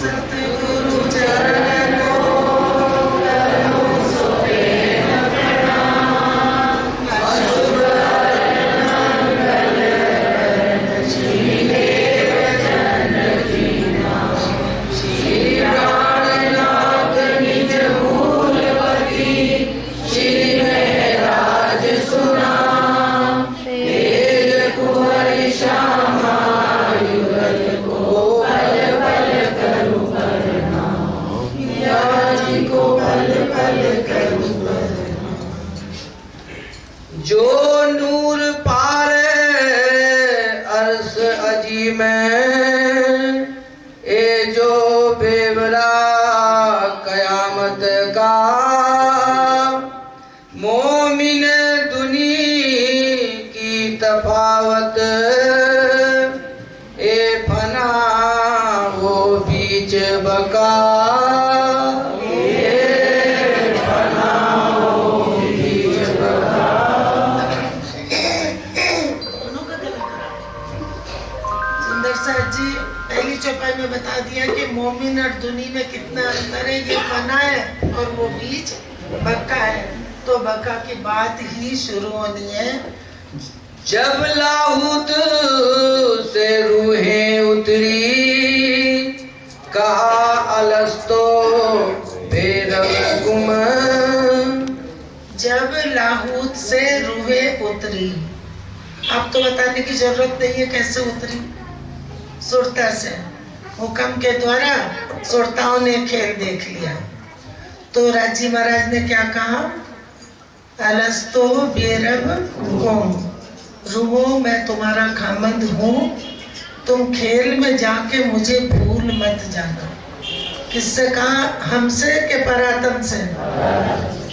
सतगुरु चरणों करो सो प्रेम प्रणाम। अशुभ मंगल शीले वचन कीना। श्री प्राणनाथ निज मूलवती श्री महराज सुना। तेज कुंवर श्यामा युगल को पल पल करु प्रणाम। पिया जी को पल पल करु प्रणाम। जो नूर पारे अर्श अजी में ए जो बेवरा कयामत का। मोमिन दुनी की तफावत ए फना वो बीच बका। ए फना वो बीच बका। सुंदर साहब जी पहली चौपाई में बता दिया कि मोमिन और दुनी में कितना अंतर है। ये फना है और वो बीच बका है। तो बका की बात ही शुरू होनी है। जब लाहूत से रूहें उतरी कहा अलस्तो बेरकुम। जब लाहूत से रूहें उतरी, अब तो बताने की जरूरत नहीं है कैसे उतरी। सुरता से हुक्म के द्वारा सुरताओं ने खेल देख लिया। तो राजी महाराज ने क्या कहा? अलस्तो बेरब होम, रूहो मैं तुम्हारा खामंद हूँ। तुम खेल में जाके मुझे भूल मत जाना। किससे कहा? हमसे के परात्म से?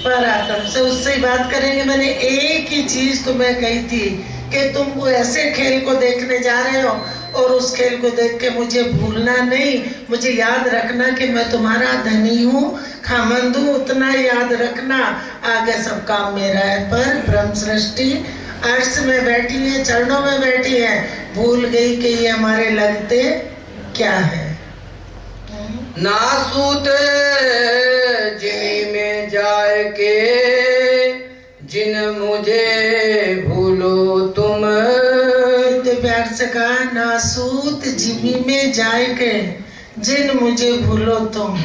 परात्म से। उससे ही बात करेंगे। मैंने एक ही चीज तुम्हें कही थी कि तुम वो ऐसे खेल को देखने जा रहे हो और उस खेल को देख के मुझे भूलना नहीं। मुझे याद रखना कि मैं तुम्हारा धनी हूँ, खामंद हूँ। उतना याद रखना, आगे सब काम मेरा है। पर ब्रह्म सृष्टि अर्श में बैठी है, चरणों में बैठी है, भूल गई कि ये हमारे लगते क्या है। नासूत जिनी में जाए के जिन मुझे भूलो तुम। प्यार से कहा नासूत जिमी में जाए के जिन मुझे भूलो तुम।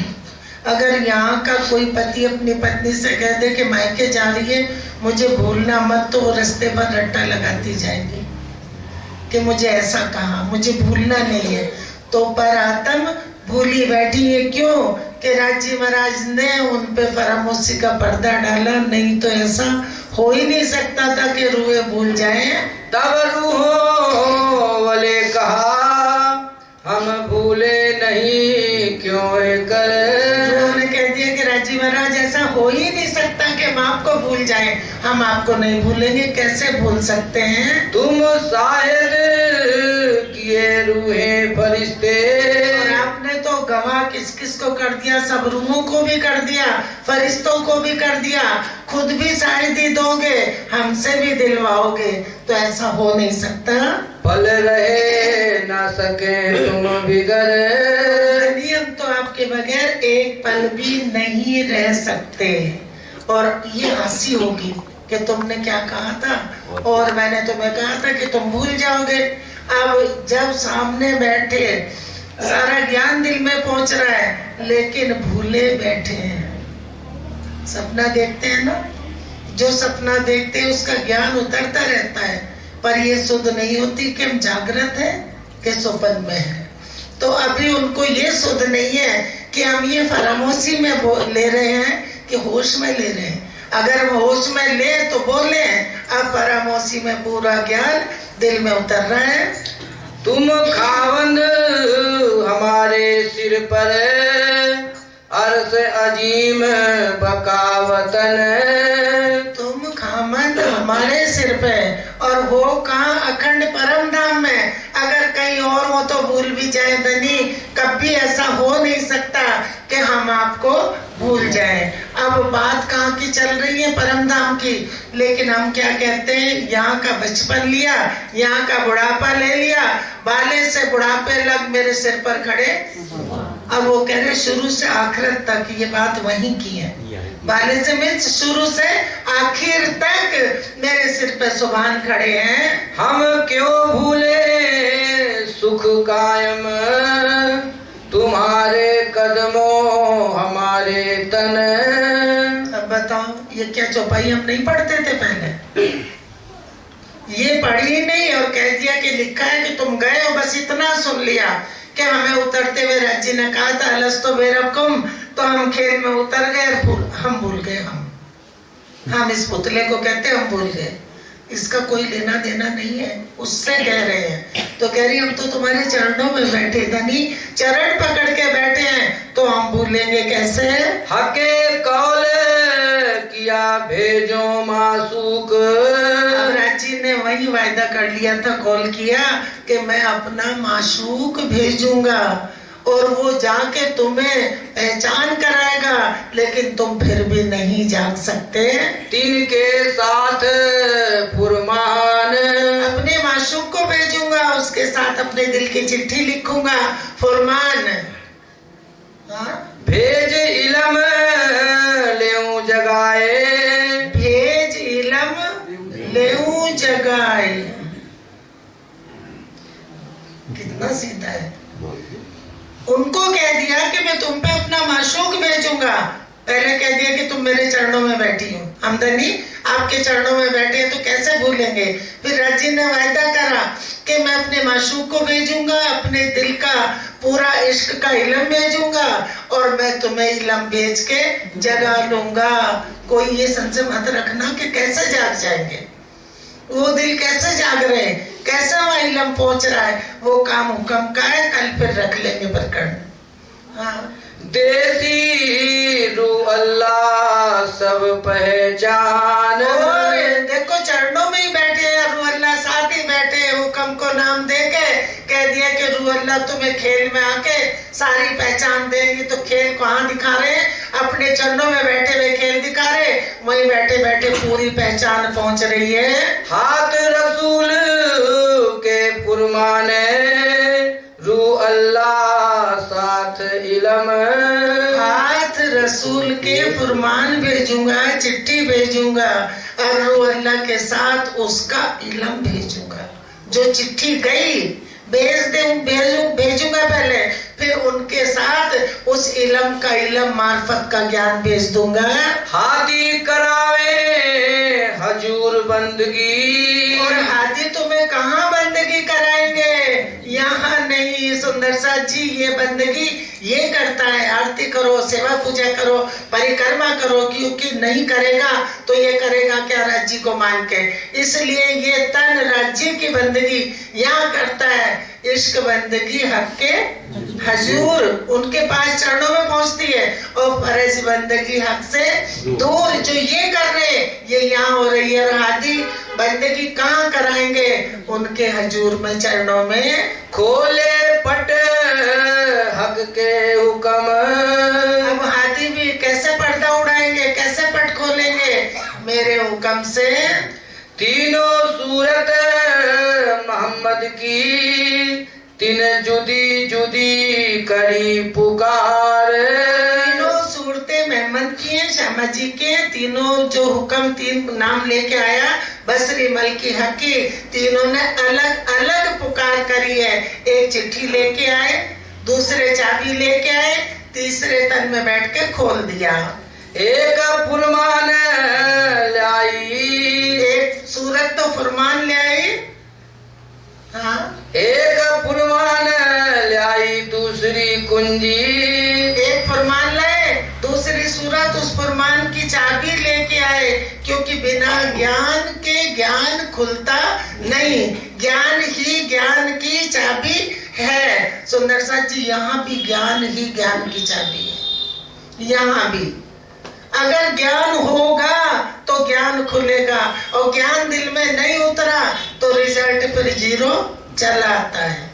अगर यहाँ का कोई पति अपनी पत्नी से कह दे कि मायके जा रही है मुझे भूलना मत, तो वो रास्ते पर रट्टा लगाती जाएगी कि मुझे ऐसा कहा, मुझे भूलना नहीं है। तो पर आत्म भूली बैठी है। क्यों? कि राजी महाराज ने उन पे फरामोशी का पर्दा डाला। नहीं तो ऐसा हो ही नहीं सकता था कि रूहे भूल जाए। तब रूहों वाले कहा हम भूले नहीं क्यों कर। उन्होंने कह दिया कि राजी महाराज ऐसा हो ही नहीं सकता कि हम आपको भूल जाए। हम आपको नहीं भूलेंगे। कैसे भूल सकते हैं? तुम शायद किए रूहें फरिश्ते। और आपने तो गवाह किस किस को कर दिया? सब रूहों को भी कर दिया, फरिश्तों को भी कर दिया। खुद भी शायद ही दोगे, हमसे भी दिलवाओगे। तो ऐसा हो नहीं सकता। पल रहे ना सके तुम बिगर। नियम तो आपके बगैर एक पल भी नहीं रह सकते। और ये हंसी होगी कि तुमने क्या कहा था और मैंने तुम्हें कहा था कि तुम भूल जाओगे। अब जब सामने बैठे, सारा ज्ञान दिल में पहुंच रहा है, लेकिन भूले बैठे हैं। सपना देखते हैं ना, जो सपना देखते हैं उसका ज्ञान उतरता रहता है, पर ये सुध नहीं होती कि हम जागृत हैं कि स्वप्न में है। तो अभी उनको ये सुध नहीं है कि हम ये फरामोशी में ले रहे हैं कि होश में ले रहे हैं। अगर हम होश में ले तो बोले, अब फरामोशी में पूरा ज्ञान दिल में उतर रहा है। तुम खावंद हमारे सिर पर अर्श अजीम बकावतन। तुम खामंद हमारे सिर पे और हो कहाँ? अखंड परम धाम में। अगर कहीं और हो तो भूल भी जाए धनी, कभी ऐसा हो नहीं सकता कि हम आपको भूल जाए। अब बात कहाँ की चल रही है? परम धाम की। लेकिन हम क्या कहते हैं? यहाँ का बचपन लिया, यहाँ का बुढ़ापा ले लिया, बाले से बुढ़ापे लग मेरे सिर पर खड़े। अब वो कह रहे शुरू से आखिर तक ये बात वहीं की है। बाले से मीन्स शुरू से आखिर तक मेरे सिर पे सुभान खड़े हैं। हम क्यों भूले सुख कायम तुम्हारे कदमों हमारे तन। अब बताओ ये क्या चौपाई हम नहीं पढ़ते थे पहले? ये पढ़ी नहीं और कह दिया कि लिखा है कि तुम गए हो, बस इतना सुन लिया कि हमें उतरते हुए राज्य ने कहा था अलस्तो बेरकुम, तो हम खेल में उतर गए, हम भूल गए। हम इस पुतले को कहते हम भूल गए। इसका कोई लेना देना नहीं है, उससे कह रहे हैं। तो कह रही हम तो तुम्हारे चरणों में बैठे, धनी चरण पकड़ के बैठे हैं, तो हम भूलेंगे कैसे? हके कौल किया भेजो मासूक। राजी ने वही वायदा कर लिया था, कॉल किया कि मैं अपना माशूक भेजूंगा और वो जाके तुम्हें पहचान कराएगा, लेकिन तुम फिर भी नहीं जाग सकते। तीन के साथ फुरमान। अपने माशूक को भेजूंगा, उसके साथ अपने दिल की चिट्ठी लिखूंगा, फुरमान। भेज इलम लेऊ जगाए। भेज इलम लेऊ जगाए। कितना सीधा है। उनको कह दिया कि मैं तुम पे अपना माशूक भेजूंगा, पहले कह दिया कि तुम मेरे चरणों में बैठी हो, हमदनी आपके चरणों में बैठे हैं, तो कैसे भूलेंगे? फिर राजी ने वायदा करा कि मैं अपने माशूक को भेजूंगा, अपने दिल का पूरा इश्क का इलम भेजूंगा और मैं तुम्हें इलम भेज के जगा लूंगा। कोई ये संशय मत रखना कि कैसे जाग जाएंगे, वो दिल कैसे जाग रहे हैं, कैसा वह इलम पहुंच रहा है, वो काम हुक्म का है, कल फिर रख लेंगे प्रकरण। हाँ। देसी रू अल्लाह सब पहचान। और देखो चरणों में ही बैठे हैं, रू अल्लाह साथ ही बैठे हैं, हुक्म को नाम देके कह दिया कि रू अल्लाह तुम्हें खेल में आके सारी पहचान देंगी। तो खेल कहाँ दिखा रहे हैं? अपने चरणों में बैठे हुए खेल दिखा रहे, वहीं बैठे बैठे पूरी पहचान पहुंच रही है। हाथ रसूल के फुरमाने रू अल्लाह साथ इलम। हाथ रसूल के फुरमान भेजूंगा, चिट्ठी भेजूंगा और रू अल्लाह के साथ उसका इलम भेजूंगा। जो चिट्ठी गई भेजूंगा पहले, फिर उनके साथ उस इलम का इलम मार्फत का ज्ञान भेज दूंगा। हादी करावे हजूर बंदगी। और हादी तुम्हें कहाँ बंदगी कराएंगे? यहाँ नहीं सुंदर साथ जी, ये बंदगी ये करता है, आरती करो, सेवा पूजा करो, परिक्रमा करो, क्योंकि नहीं करेगा तो ये करेगा क्या? राज्य को मान के। इसलिए ये तन राज्य की बंदगी यहाँ करता है, इश्क बंदगी हक के हजूर उनके पास चरणों में पहुंचती है, और फर्ज बंदगी हक से दूर। जो ये कर रहे ये यहाँ हो रही है, और हादी बंदगी कहाँ कराएंगे? उनके हजूर में, चरणों में। खोले पट हक के हुक्म। अब हादी भी कैसे पर्दा उड़ाएंगे, कैसे पट खोलेंगे? मेरे हुक्म से। तीनों सूरत मोहम्मद की तीन जुदी जुदी करी पुकार। तीनों सूरतें मोहम्मद की हैं, शामा जी के। तीनों जो हुक्म तीन नाम लेके आया, बसरी मलकी हकी, तीनों ने अलग अलग पुकार करी है। एक चिट्ठी लेके आए, दूसरे चाबी लेके आए, तीसरे तन में बैठ के खोल दिया। एक फुरमान लाई। एक सूरत तो फुरमान ले आई, हाँ। एक फुरमान लाई दूसरी कुंजी। एक फुरमान लाए, दूसरी सूरत उस फुरमान की चाबी लेके आए, क्योंकि बिना ज्ञान के ज्ञान खुलता नहीं। ज्ञान ही ज्ञान की चाबी है। सुंदर साथ जी, यहाँ भी ज्ञान ही ज्ञान की चाबी है। यहाँ भी अगर ज्ञान होगा तो ज्ञान खुलेगा, और ज्ञान दिल में नहीं उतरा तो रिजल्ट फिर जीरो चला आता है।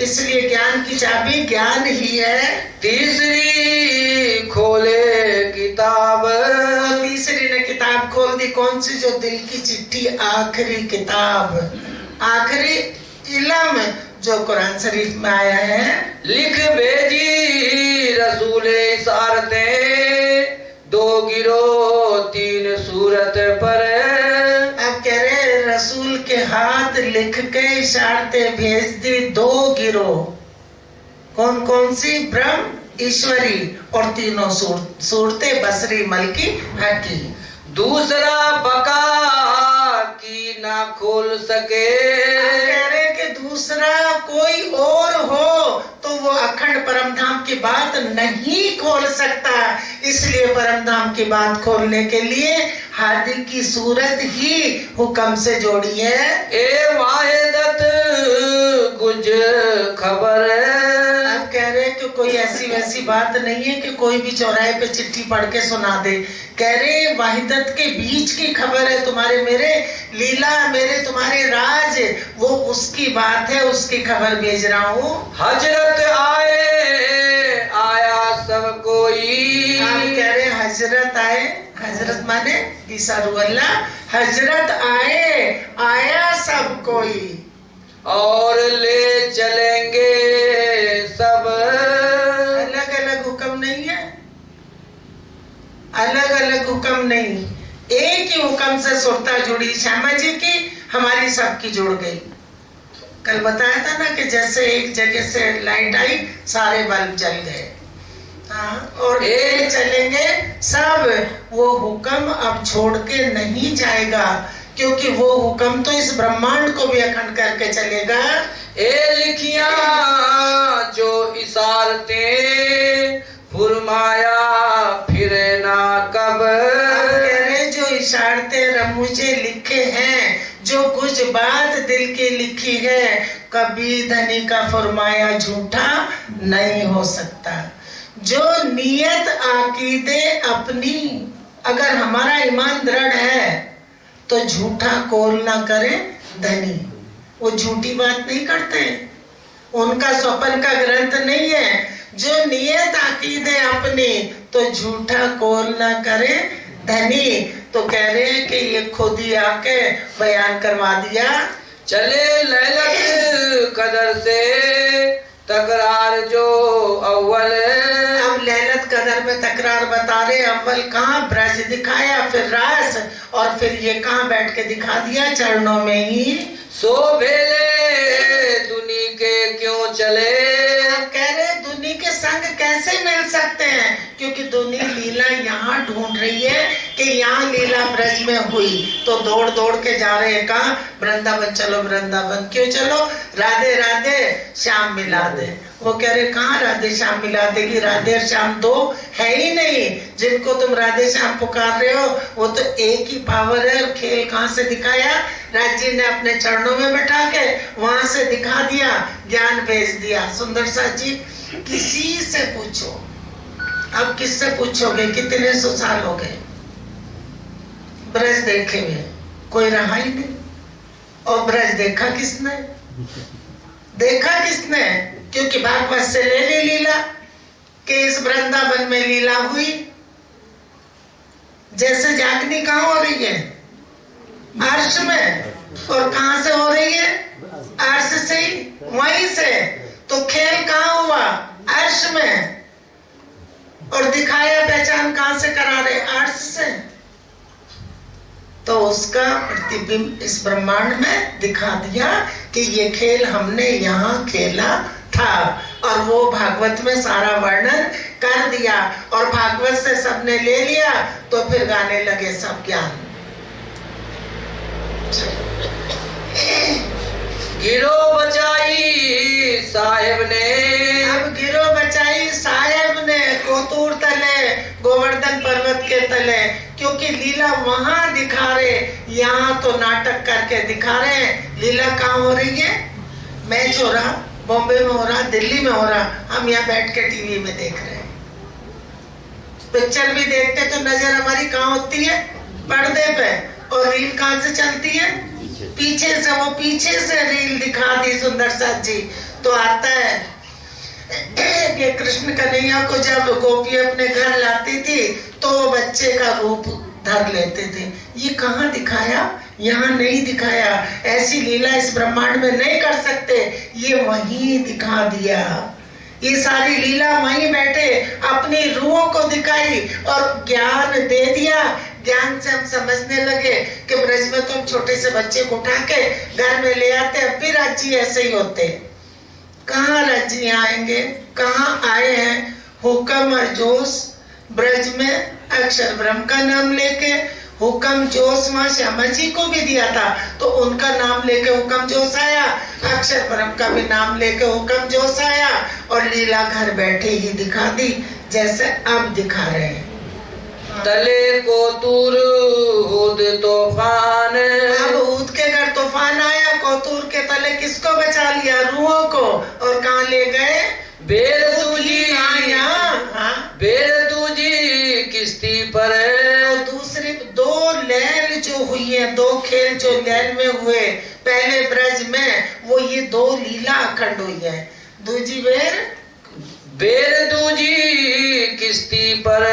इसलिए ज्ञान की चाबी ज्ञान ही है। तीसरी खोले किताब। तीसरी ने किताब खोल दी, कौन सी? जो दिल की चिट्ठी, आखिरी किताब, आखिरी इल्म जो कुरान शरीफ में आया है। लिख भेजी इशारते, दो गिरो तीन सूरत पर। अब कह रहे रसूल के हाथ लिख के इशारते भेज दी, दो गिरो। कौन कौन सी? ब्रह्म, ईश्वरी और तीनों सूरतें, बसरी, मलकी, हकी। दूसरा बका की ना खोल सके। कह रहे कि दूसरा कोई और हो तो वो अखंड परमधाम की बात नहीं खोल सकता। इसलिए परमधाम की बात खोलने के लिए हादी की सूरत ही हुक्म से जोड़ी है। ए वाहिदत कुछ खबर। अब कह रहे कि कोई ऐसी वैसी बात नहीं है कि कोई भी चौराहे पे चिट्ठी पढ़ के सुना दे। कह रहे वाहिदत के बीच की खबर है, तुम्हारे मेरे लीला, मेरे तुम्हारे राज, वो उसकी बात है, उसकी खबर भेज रहा हूँ। हजरत आया सब कोई। आप कह रहे हजरत आए, हजरत माने ईसा रूह अल्लाह, हजरत आया सब कोई और ले चलेंगे सब। अलग अलग हुक्म नहीं है, अलग अलग हुक्म नहीं, एक ही हुक्म से सुरता जुड़ी। श्यामा जी की हमारी सबकी जुड़ गई। कल बताया था ना कि जैसे एक जगह से लाइट आई, सारे बल्ब जल गए। और ये चलेंगे सब। वो हुक्म अब छोड़ के नहीं जाएगा, क्योंकि वो हुक्म तो इस ब्रह्मांड को भी अखंड करके चलेगा। ए लिखिया जो इशारते फुरमाया फिरे ना कब। कह रहे जो इशारते मुझे लिखे हैं, जो कुछ बात दिल की लिखी है, कभी धनी का फरमाया झूठा नहीं हो सकता। जो नियत आकीदे अपनी, अगर हमारा ईमान दृढ़ है तो झूठा कौल ना करे धनी। वो झूठी बात नहीं करते, उनका स्वप्न का ग्रंथ नहीं है। जो नियत अकीदे अपनी, तो झूठा कौल ना करे धनी। तो कह रहे हैं कि ये खुद ही आके बयान करवा दिया। चले लैलत कदर से तकरार जो अव्वल। अब लैलत कदर में तकरार बता रहे। अव्वल कहाँ? ब्रज दिखाया, फिर रास, और फिर ये कहाँ बैठ के दिखा दिया? चरणों में ही। सो भेले दुनी के क्यों चले। कह रहे दुनी के संग कैसे मिल सकते हैं, क्योंकि दुनी लीला यहाँ ढूंढ रही है कि यहाँ लीला ब्रज में हुई, तो दौड़ दौड़ के जा रहे हैं कहाँ? वृंदावन चलो, वृंदावन क्यों चलो? राधे राधे श्याम मिला दे। वो कह रहे कहाँ राधे श्याम मिला देगी? राधे और श्याम दो है ही नहीं। जिनको तुम राधे श्याम पुकार रहे हो वो तो एक ही पावर है। और खेल कहाँ से दिखाया? राज जी ने अपने चरणों में बैठा के वहां से दिखा दिया, ज्ञान भेज दिया। सुंदर सा जी, किसी से पूछो, अब किससे पूछोगे? कितने सौ साल हो गए ब्रज देखे हुए, कोई रहा ही नहीं। और ब्रज देखा किसने? देखा किसने? क्योंकि भागवत से ले ली लीला कि इस वृंदावन में लीला हुई। जैसे जागनी कहाँ हो रही है? अर्श में। और कहाँ से हो रही है? अर्श से ही, वहीं से। तो खेल कहाँ हुआ? अर्श में। और दिखाया पहचान कहाँ से करा रहे? अर्श से। तो उसका प्रतिबिंब इस ब्रह्मांड में दिखा दिया कि ये खेल हमने यहाँ खेला था। और वो भागवत में सारा वर्णन कर दिया। और भागवत से सबने ले लिया, तो फिर गाने लगे सब ज्ञान। गिरो बचाई साहेब ने। अब गिरो बचाई साहेब ने कोतूर तले, गोवर्धन पर्वत के तले। क्योंकि लीला वहां दिखा रहे, यहाँ तो नाटक करके दिखा रहे। लीला कहाँ हो रही है? मैच हो रहा, बॉम्बे में हो रहा, दिल्ली में हो रहा, हम यहाँ बैठ के टीवी में देख रहे हैं। पिक्चर भी देखते तो नजर हमारी कहाँ होती है? पर्दे पे। और रील कहाँ से चलती है? पीछे से। वो पीछे से रील दिखा दी सुंदर साथ जी। तो आता है ये कृष्ण कन्हैया को जब गोपी अपने घर लाती थी तो वो बच्चे का रूप धर लेते थे। ये कहाँ दिखाया? यहाँ नहीं दिखाया। ऐसी लीला इस ब्रह्मांड में नहीं कर सकते, ये वहीं दिखा दिया। ये सारी लीला वहीं बैठे अपनी रूहों को दिखाई और ज्ञान दे दिया। ज्ञान से हम समझने लगे कि ब्रज में तो हम छोटे से बच्चे को उठा के घर में ले आते, अब भी राज्य ऐसे ही होते। कहाँ राज्य आएंगे, कहाँ आए हैं। हुक्म और जोश ब्रज में अक्षर ब्रह्म का नाम लेके, हुक्म जोश वहां श्यामा जी को भी दिया था तो उनका नाम लेके हुक्म जोश आया, अक्षर ब्रह्म का भी नाम लेके हुक्म जोश आया और लीला घर बैठे ही दिखा दी जैसे अब दिखा रहे हैं। तले को दूर उद तूफान, अब ऊद के घर तूफान आया, कोतूर के तले किसको बचा लिया, रूहों को, और कहाँ ले गए, बेर दूजी हाँ। बेर दूजी किश्ती पर। और दूसरी दो लैल जो हुई है, दो खेल जो लैल में हुए पहले ब्रज में, वो ये दो लीला अखंड हुई है। दूजी बेर दूजी किश्ती पर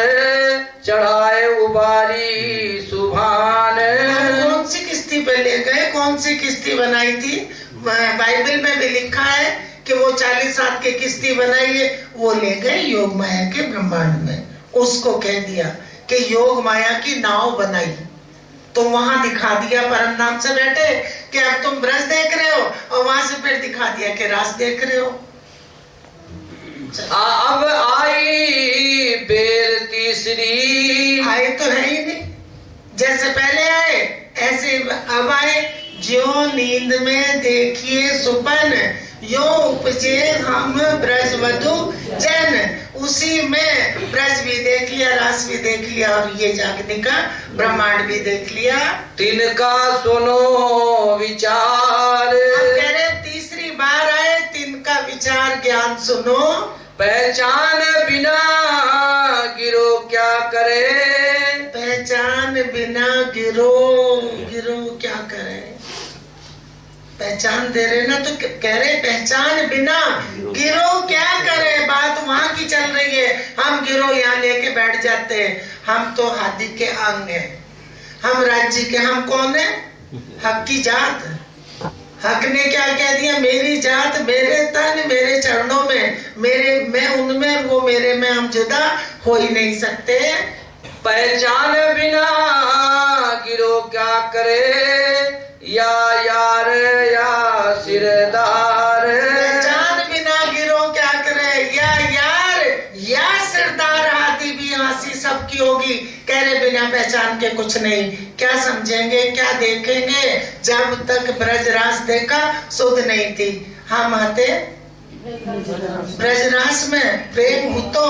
चढ़ाए उबारी सुभान। कौन सी किश्ती पे ले गए, कौन सी किश्ती बनाई थी, बाइबल में भी लिखा है कि वो 40 हाथ की किश्ती बनाई है, वो ले गए योग माया के ब्रह्मांड में। उसको कह दिया कि योग माया की नाव बनाई, तो वहां दिखा दिया परम धाम से बैठे कि अब तुम ब्रज देख रहे हो, और वहां से फिर दिखा दिया कि रास देख रहे हो। अब आई बेर तीसरी, आए तो है ही नहीं, जैसे पहले आए ऐसे अब आए। ज्यो नींद में देखिए सुपन, यो उपजे हम ब्रजवधु जन। उसी में ब्रज भी देख लिया, रास भी देख लिया, और ये जागने का ब्रह्मांड भी देख लिया। तिनका सुनो विचार, अब कह रहे तीसरी बार आए, तिनका विचार ज्ञान सुनो। पहचान बिना गिरो क्या करे, पहचान बिना गिरो क्या करे। पहचान दे रहे ना तो कह रहे पहचान बिना गिरो क्या करे। बात वहां की चल रही है, हम गिरो यहाँ लेके बैठ जाते हैं। हम तो हाथी के अंग हैं, हम राज्य के, हम कौन है, हक की जात। हक ने क्या कह दिया, मेरी जात मेरे तन मेरे चरणों में, मेरे मैं उनमें वो मेरे में, हम जुदा हो ही नहीं सकते। पहचान बिना गिरो क्या करे, या यार या सिरदार। पहचान बिना गिरो क्या करे, या यार या सिरदार। हाथी भी हंसी सबकी होगी, कह रहे बिना पहचान के कुछ नहीं। क्या समझेंगे, क्या देखेंगे, जब तक ब्रजरास देखा सुध नहीं थी। हम आते ब्रजरास में प्रेम हो तो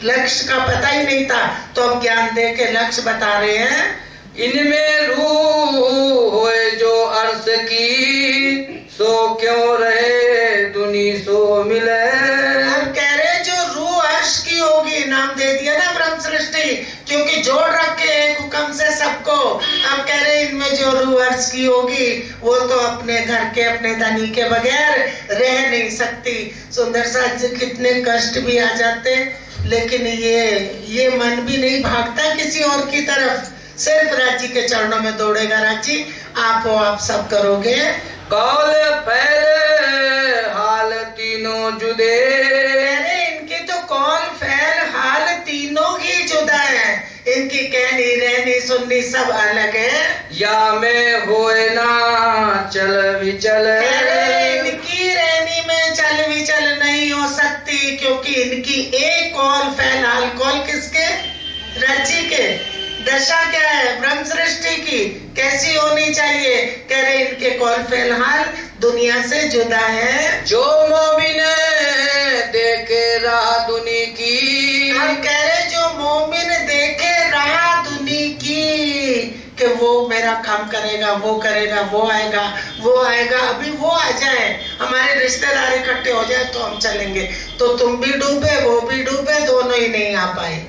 लक्ष्य का पता ही नहीं था, तो अब ज्ञान दे के लक्ष्य बता रहे हैं। इनमें रूह होए जो अर्श की, सो क्यों रहे दुनी सो मिले। हम कह रहे जो रूह अर्श की होगी, नाम दे दिया ना ब्रह्म सृष्टि, क्योंकि जोड़ रखे एक हुक्म से सबको। हम कह रहे इनमें जो रूह अर्श की होगी, वो तो अपने घर के अपने धनी के बगैर रह नहीं सकती। सुंदर साज कितने कष्ट भी आ जाते, लेकिन ये मन भी नहीं भागता किसी और की तरफ, सिर्फ राज्य के चरणों में दौड़ेगा। राज्य आप हो, आप सब करोगे। कौल फैल हाल तीनों जुदे, अरे इनके तो कौल फैल हाल तीनों ही जुदा है। इनकी कहनी रहनी सुननी सब अलग है। या में होए ना चल विचल, अरे इनकी रहनी में चल विचल नहीं हो सकती, क्योंकि इनकी एक कौल फैल हाल। कौल किसके, राज्य के। दशा क्या है, ब्रह्म सृष्टि की कैसी होनी चाहिए, कह रहे इनके कौल फैल हाल दुनिया से जुदा है। जो मोमिन देखे राह दुनी की, हम कह रहे जो मोमिन देखे राह दुनी की, कि वो मेरा काम करेगा, वो करेगा, वो आएगा, अभी वो आ जाए, हमारे रिश्तेदार इकट्ठे हो जाए तो हम चलेंगे। तो तुम भी डूबे, वो भी डूबे, दोनों ही नहीं आ पाए।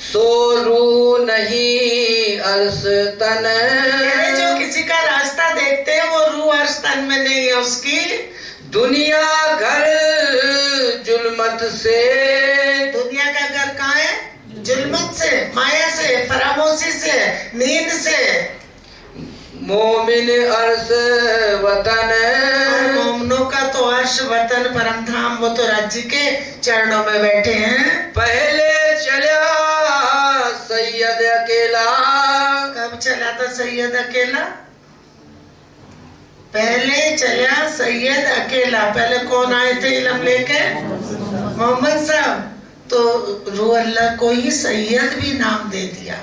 सो रू नहीं अर्श तन, जो किसी का रास्ता देखते हैं वो रूह अर्श तन में नहीं है उसकी। दुनिया घर जुल्मत से, दुनिया का घर कहाँ है, जुल्मत से, माया से, फरामोशी से, नींद से। मोमिन अर्श वतन। और मोमनों का तो अर्श वतन परम धाम, वो तो राज्य के चरणों में बैठे हैं। पहले चला सैयद अकेला। कब चला था सैयद अकेला? पहले चला सैयद अकेला। पहले कौन आए थे इल्म लेके? मोहम्मद साहब। तो रूह अल्लाह को ही सैयद भी नाम दे दिया।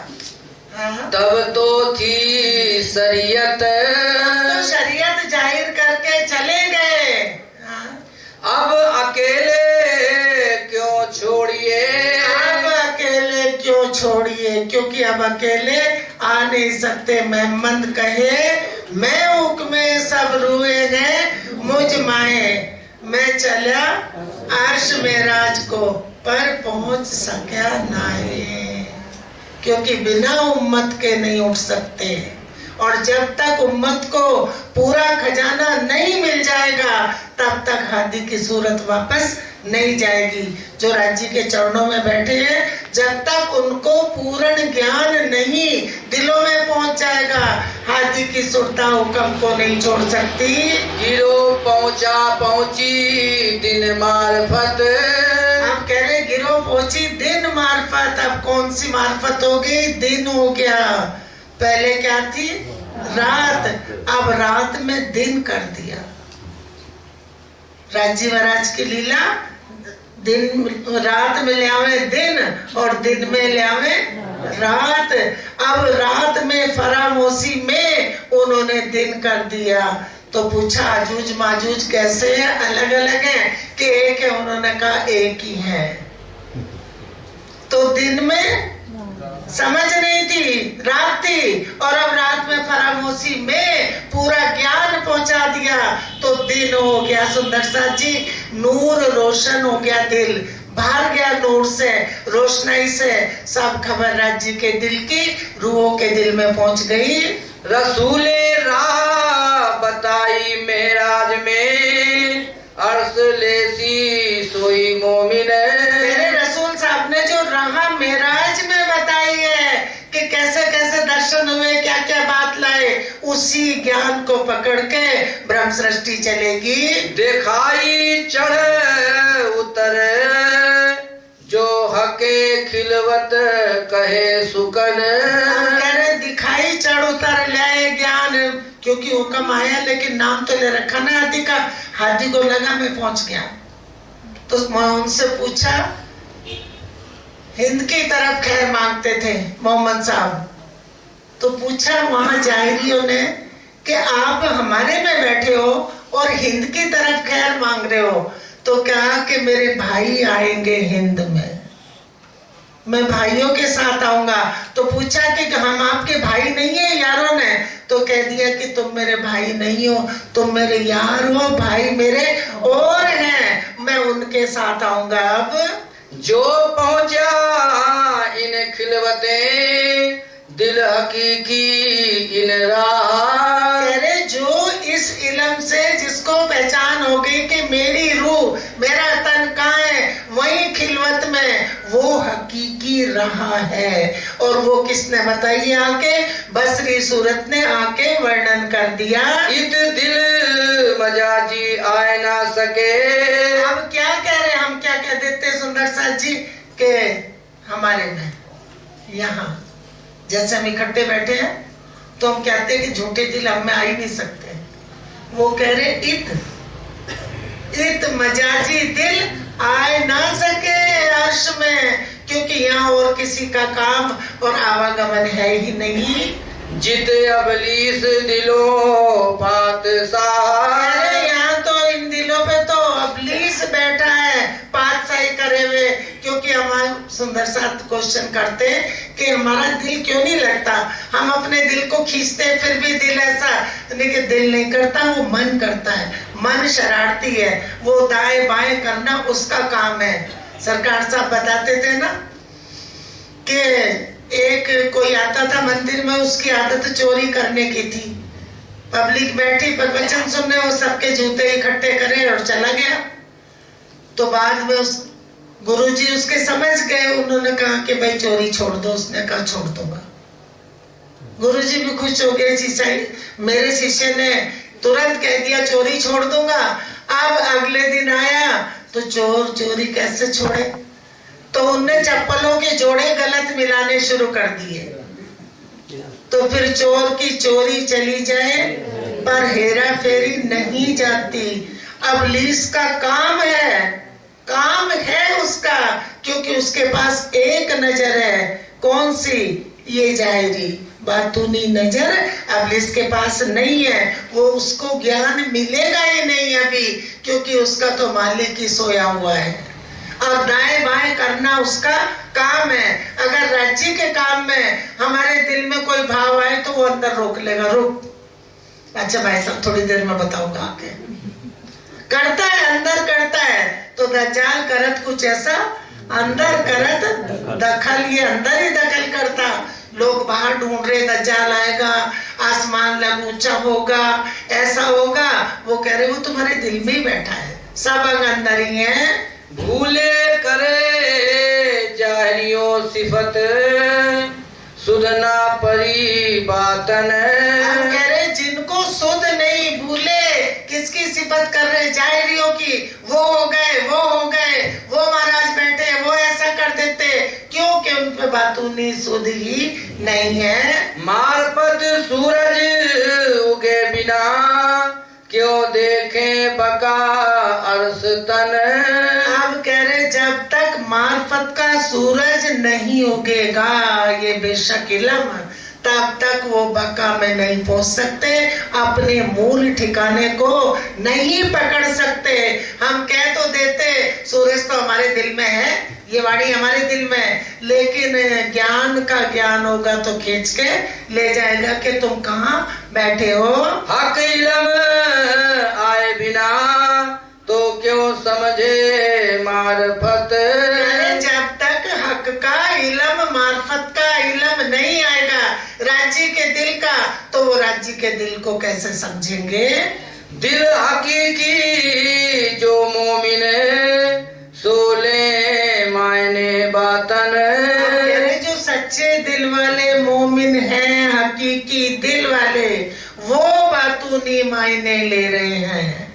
हाँ? तब तो थी शरीयत। तो शरीयत जाहिर करके चले गए। हाँ? अब अकेले क्यों छोड़िए। अब अकेले क्यों छोड़िए, क्योंकि अब अकेले आ नहीं सकते। मेहमद कहे मैं हुक्मे सब रुए हैं मुझ माए, मैं चला अर्श मेराज को पर पहुंच सका नाए। क्योंकि बिना उम्मत के नहीं उठ सकते, और जब तक उम्मत को पूरा खजाना नहीं मिल जाएगा तब तक हादी की सूरत वापस नहीं जाएगी। जो राज्य के चरणों में बैठे हैं, जब तक उनको पूर्ण ज्ञान नहीं दिलों में पहुंच जाएगा, हादी की सुरता हुक्म को नहीं छोड़ सकती। गिरो पहुंचा पहुंची दिन मार्फत। आप कह रहे गिरो पहुंची दिन मार्फत। अब कौन सी मार्फत हो गई? दिन हो गया। पहले क्या थी? रात। अब रात में दिन कर दिया। राज्य महाराज की लीला, दिन रात में ले आवे दिन और दिन में ले आवे रात। अब रात में फरामोशी में उन्होंने दिन कर दिया। तो पूछा आजूज माजूज कैसे है? अलग अलग है कि एक है? उन्होंने कहा एक ही है। तो दिन में समझ नहीं थी, रात थी, और अब रात में फरामोशी में पूरा ज्ञान पहुंचा दिया तो दिन हो गया। सुंदर साथ जी, नूर रोशन हो गया, दिल भर गया नूर से, रोशनाई से। सब खबर राज्य के दिल की रूहों के दिल में पहुंच गई। रसूले राह बताई मेराज में, अर्श लेसी सोई मोमिन। मेरे रसूल साहब ने जो राह मेराज में बताई है कि कैसे कैसे दर्शन हुए, क्या क्या बात लाए, उसी ज्ञान को पकड़ के ब्रह्म सृष्टि चलेगी। दिखाई चढ़ उतर जो हके खिलवत कहे सुकन। कह रहे दिखाई चढ़ उतर लाए ज्ञान, क्योंकि हुक्म आया लेकिन नाम तो ले रखा ना हाथी का। हाथी को लगा मैं पहुंच गया। तो मैं उनसे पूछा, हिंद की तरफ खैर मांगते थे मोहम्मद साहब, तो पूछा वहां जाहिरियों ने कि आप हमारे में बैठे हो और हिंद की तरफ खैर मांग रहे हो। तो कहा कि मेरे भाई आएंगे हिंद में, मैं भाइयों के साथ आऊंगा। तो पूछा कि हम आपके भाई नहीं है यारों ने? तो कह दिया कि तुम मेरे भाई नहीं हो, तुम मेरे यार हो, भाई मेरे और हैं, मैं उनके साथ आऊंगा। अब जो पहुंचा इन खिलवते दिल हकीकी इन राह। कह रहे जो इस इल्म से जिसको पहचान हो गई कि मेरी रूह मेरा तन कहाँ है, वही खिलवत में वो हकीकी रहा है। और वो किसने बताई? आके बसरी सूरत ने आके वर्णन कर दिया। इत दिल मजाजी आए ना सके। अब क्या कह रहे, हम क्या कह देते सुंदर साथ जी के हमारे में यहाँ जैसे हम इकट्ठे बैठे हैं तो हम कहते हैं कि झूठे दिल हम में आ ही नहीं सकते। वो कह रहे इत मजाजी दिल आए ना सके अर्श में, क्योंकि यहाँ और किसी का काम और आवागमन है ही नहीं। जित अबलीस दिलों पातशाह। यहाँ तो इन दिलों पे तो अबलीस बैठा है पातशाही करे हुए। क्योंकि हमारे सुंदर साथ क्वेश्चन करते हैं कि हमारा दिल क्यों नहीं लगता, हम अपने दिल को खींचते फिर भी दिल ऐसा नहीं कि दिल नहीं करता, वो मन करता है। मन शरारती है, वो दाएं बाएं करना उसका काम है। सरकार साहब बताते थे ना कि एक कोई आता था मंदिर में, उसकी आदत चोरी करने की थी। पब्लिक बैठी प्रवचन सुनने, वो सबके जूते इकट्ठे करे और चला गया। तो बाद में उस गुरुजी उसके समझ गए, उन्होंने कहा कि भाई चोरी छोड़ दो। उसने कहा छोड़ दूंगा। गुरुजी भी खुश हो गए, शिष्य मेरे शिष्य ने तुरंत कह दिया चोरी छोड़ दूंगा। अब अगले दिन आया तो चोर चोरी कैसे छोड़े, तो उनने चप्पलों के जोड़े गलत मिलाने शुरू कर दिए। तो फिर चोर की चोरी चली जाए पर हेरा फेरी नहीं जाती। अबलीस का काम है उसका, क्योंकि उसके पास एक नजर है। कौन सी? ये जाहिरी बातूनी नजर अबलीस के पास नहीं है। वो उसको ज्ञान मिलेगा ही नहीं अभी, क्योंकि उसका तो मालिक ही सोया हुआ है और दाएं बाएं करना उसका काम है। अगर राज्य के काम में हमारे दिल में कोई भाव आए तो वो अंदर रोक लेगा, रुक, अच्छा भाई साहब थोड़ी देर में बताऊंगा आके। करता है, अंदर करता है। तो दज्जाल करत कुछ ऐसा, अंदर करत दखल, ये अंदर ही दखल करता। लोग बाहर ढूंढ रहे दज्जाल आएगा, आसमान लग ऊंचा होगा, ऐसा होगा। वो कह रहे वो तुम्हारे दिल में ही बैठा है, सब अंदर ही है। भूले करे जाहिरियों सिफत, सुधना परी बातन। हम कह रहे जिनको सुध नहीं भूले, किसकी सिफत कर रहे? जाहिरियों की। वो हो गए, वो महाराज बैठे, वो ऐसा कर देते। क्यों? कि उन पे बातूनी सुध ही नहीं है। मार्फत सूरज उगे बिना, क्यों देखे बका अर्श तन। अब कह रहे जब तक मार्फत का सूरज नहीं उगेगा, ये बेशक इल्म, तब तक वो बका में नहीं पहुंच सकते, अपने मूल ठिकाने को नहीं पकड़ सकते। हम कह तो देते सूरज तो हमारे दिल में है, ये वाणी हमारे दिल में है, लेकिन ज्ञान का ज्ञान होगा तो खींच के ले जाएगा कि तुम कहाँ बैठे हो। हक इल्म आए बिना, तो क्यों समझे मार्फत। जब तक हक का इल्म, मार्फत का इल्म नहीं आएगा राज्य के दिल का, तो वो राज्य के दिल को कैसे समझेंगे? दिल हकीकी जो मोमिन, सोले मायने बातन। जो सच्चे दिल वाले मोमिन हैं, हकीकी दिल वाले, वो बातूनी मायने ले रहे हैं।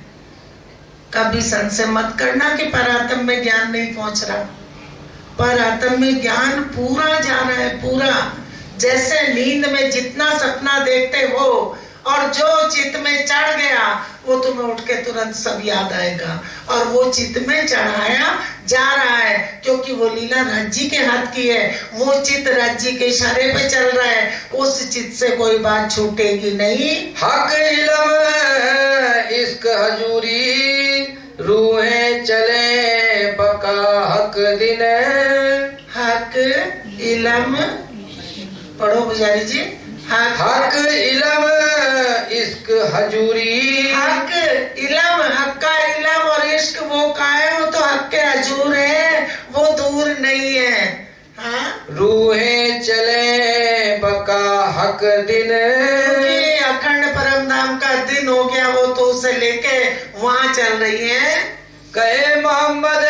कभी संशय मत करना कि परात्म में ज्ञान नहीं पहुंच रहा। परात्म में ज्ञान पूरा जाना है, पूरा। जैसे नींद में जितना सपना देखते हो, और जो चित्त में चढ़ गया वो तुम्हें उठ के तुरंत सब याद आएगा, और वो चित्त में चढ़ाया जा रहा है, क्योंकि वो लीला राज्य के हाथ की है। वो चित्त राज्य के इशारे पे चल रहा है, उस चित्त से कोई बात छूटेगी नहीं। हक इल्म इश्क हजूरी, रूहें चले बका हक दिन। हक इल्म पढ़ो पुजारी जी। हक इल्म इश्क हजूरी। हक इल्म, हक का इल्म और इश्क वो कायम, वो तो हक के हजूर है, वो दूर नहीं है। हाँ? रूहें चले बका हक दिन। अखंड परम धाम का दिन हो गया, वो तो उसे लेके वहाँ चल रही है। कहे मोहम्मद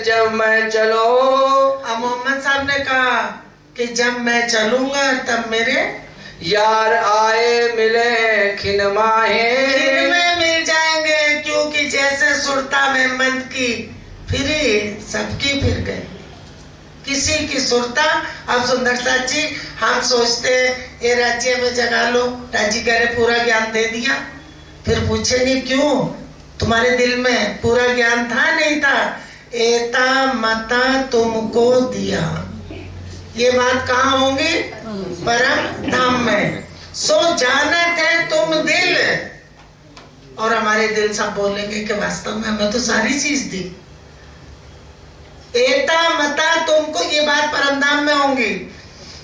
जब मैं चलो, अब मोहम्मद साहब ने कहा कि जब मैं चलूंगा तब मेरे यार आए मिले खिनमाहे। में मिल जाएंगे, क्योंकि जैसे सुरता में मंद की फिरी, सबकी फिर गई, किसी की सुरता। अब सुंदर साथ जी हम सोचते ये राज्य में जगा लो, राज्य कह रहे पूरा ज्ञान दे दिया। फिर पूछेंगे क्यों, तुम्हारे दिल में पूरा ज्ञान था नहीं था? एता मता तुमको दिया। ये बात कहाँ होंगी? परम धाम में। सो जानत है तुम दिल, और हमारे दिल सब बोलेंगे कि वास्तव में हमें तो सारी चीज दी। एता मता तुमको, ये बात परम धाम में होंगी।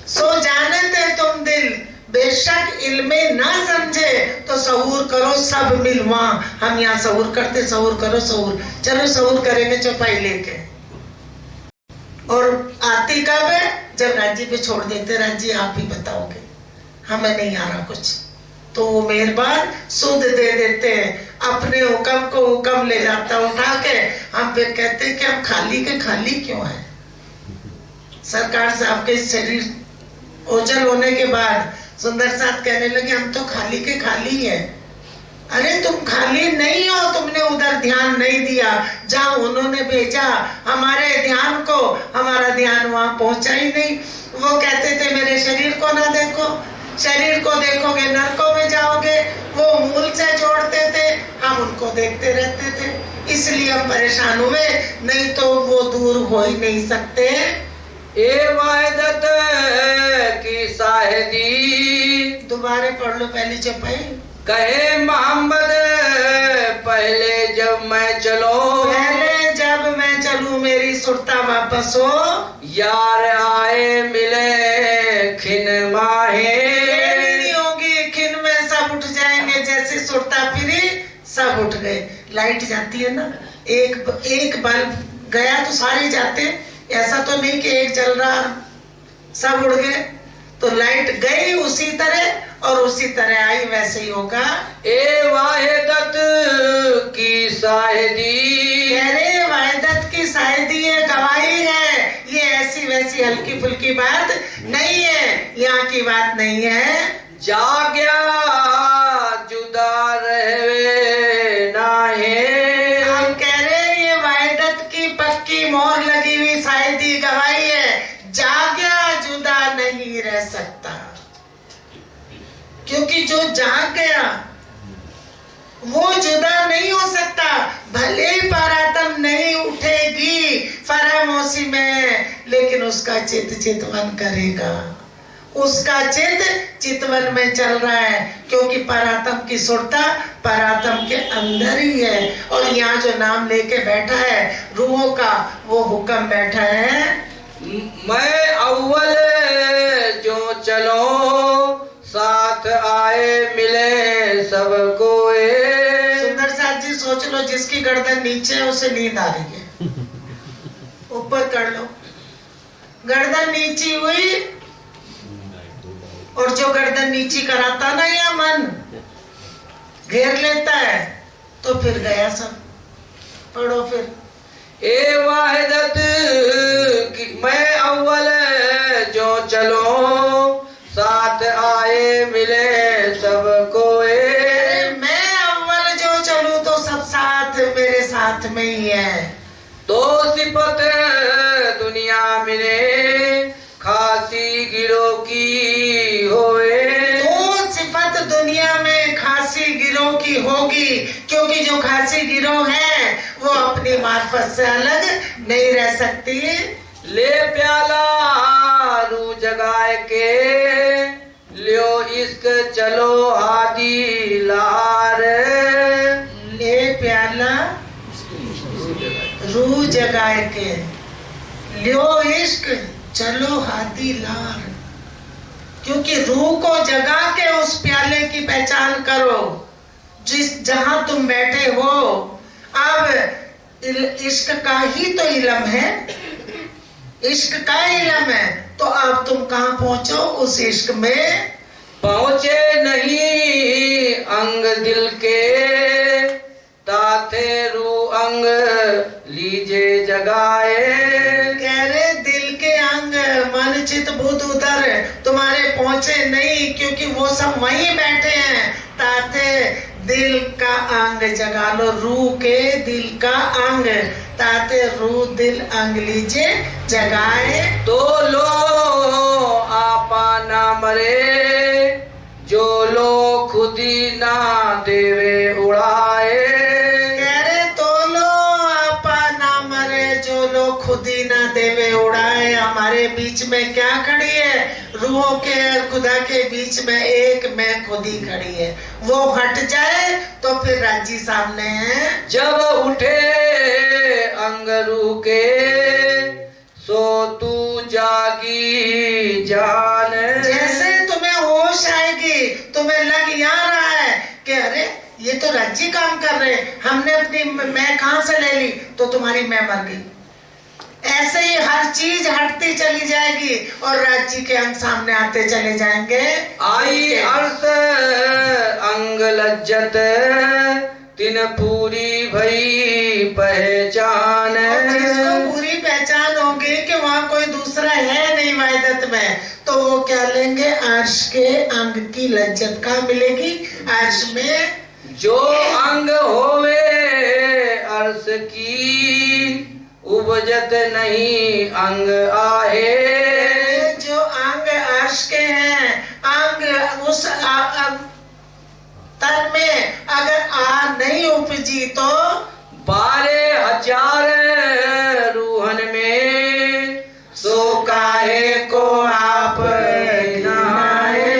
सो जानत है तुम दिल, बेशक इल्मे ना समझे तो सहूर करो सब मिल। वहां हम यहाँ सहूर करते, सहूर करो सहूर, चलो सहूर करेंगे चौपाई लेके। और आती कब है? जब राज्य पे छोड़ देते, राज्य आप ही बताओगे, हमें नहीं आ रहा कुछ, तो वो मेहरबान सुध दे देते हैं, अपने हुक्म को हुक्म ले जाता उठा के। हम फिर कहते हैं कि हम खाली के खाली क्यों है? सरकार से आपके शरीर ओझल होने के बाद सुंदर साथ कहने लगे हम तो खाली के खाली है। अरे तुम खाली नहीं हो, तुमने उधर ध्यान नहीं दिया जहाँ उन्होंने भेजा हमारे ध्यान को, हमारा ध्यान वहां पहुंचा ही नहीं। वो कहते थे मेरे शरीर को ना देखो, शरीर को देखोगे नरकों में जाओगे। वो मूल से जोड़ते थे, हम उनको देखते रहते थे, इसलिए हम परेशान हुए, नहीं तो वो दूर हो ही नहीं सकते। ए वाहिदत की साहिदी, दोबारा पढ़ लो पहली चौपाई। कहे मोहम्मद पहले जब मैं चलो, पहले जब मैं चलूं मेरी सुरता वापस हो, यार आए मिले खिन माहे, नहीं होगी खिन में सब उठ जाएंगे, जैसे सुरता फिरी सब उठ गए। लाइट जाती है ना, एक बल्ब गया तो सारे जाते, ऐसा तो नहीं कि एक जल रहा सब उड़ गए। तो लाइट गई उसी तरह और उसी तरह आई, वैसे ही होगा। ए वाहिदत की साहिदी, अरे वाहिदत की साहिदी ये गवाही है, ये ऐसी वैसी हल्की फुल्की बात नहीं है, यहाँ की बात नहीं है। जाग्या जुदा रहवे नाहे, हम कह रहे ये वाहिदत की पक्की मोहर लगी हुई साहिदी गवाही है, जाग्या जुदा नहीं रह सकता। क्योंकि जो जाग गया वो जुदा नहीं हो सकता, भले ही परातम नहीं उठेगी फरामोशी में, लेकिन उसका चित चितवन करेगा, उसका चित चितवन में चल रहा है, क्योंकि परातम की सुरता परातम के अंदर ही है। और यहाँ जो नाम लेके बैठा है रूहों का, वो हुक्म बैठा है। मैं अव्वल जो चलो, साथ आए मिले सबको। सुंदर साथ जी सोच लो, जिसकी गर्दन नीचे है उसे नींद आ रही है, ऊपर कर लो, गर्दन नीची हुई, और जो गर्दन नीची कराता ना या मन घेर लेता है, तो फिर गया सब। पढ़ो फिर। ए वाहिदत की मैं अव्वल जो चलो, साथ आए मिले सबको। मैं अव्वल जो चलूं तो सब साथ मेरे साथ में ही है। तो सिफत दुनिया मिले खासी गिरोह की होए, तो सिफत दुनिया में खासी गिरोह की होगी, क्योंकि जो खासी गिरोह है वो अपनी मार्फत से अलग नहीं रह सकती। ले प्याला रू जगाए के, लियो इश्क चलो हादी लार। ले प्याला रू जगाए के, लियो इश्क चलो हादी लार। क्योंकि रूह को जगा के उस प्याले की पहचान करो जहां तुम बैठे हो। अब इश्क का ही तो इल्म है, इश्क का इल्म है, तो अब तुम कहाँ पहुंचो उस इश्क में। पहुंचे नहीं अंग दिल के, ताथे रू अंग लीजे जगाए। कह रहे दिल के अंग मन चित बुध उधर तुम्हारे पहुंचे नहीं, क्योंकि वो सब वहीं बैठे हैं। ताथे दिल का अंग जगा लो, रूह के दिल का अंग, ताते रूह दिल अंग लीजे जगाए। तो लो आपा ना मरे, जो लो खुदी ना देवे उड़ाए। कह रहे तो लो आपा ना मरे, जो लो खुदी ना देवे उड़ाए। हमारे बीच में क्या खड़ी है? रूहों के और खुदा के बीच में एक मैं खुदी खड़ी है। वो हट जाए तो फिर राजी सामने है। जब उठे अंग रूह के, सो तू जागी जान। जैसे तुम्हें होश आएगी, तुम्हें लग यहाँ रहा है कि अरे ये तो राज्य काम कर रहे, हमने अपनी मैं कहाँ से ले ली, तो तुम्हारी मैं मर गई। ऐसे ही हर चीज हटती चली जाएगी और राज्य के अंग सामने आते चले जाएंगे। आई अर्श अंग लज्जत, तिन पूरी भई पहचान। जिसको पूरी पहचान होगी कि वहाँ कोई दूसरा है नहीं वाहिदत में, तो वो क्या ले अर्श के अंग की लज्जत कहाँ मिलेगी? अर्श में। जो अंग होवे अर्श की उपजत नहीं अंग आहे। जो अंग अर्श के हैं, अंग उस तन में अगर आ नहीं उपजी तो 12,000 रूहन में सो काहे को आप नहाए।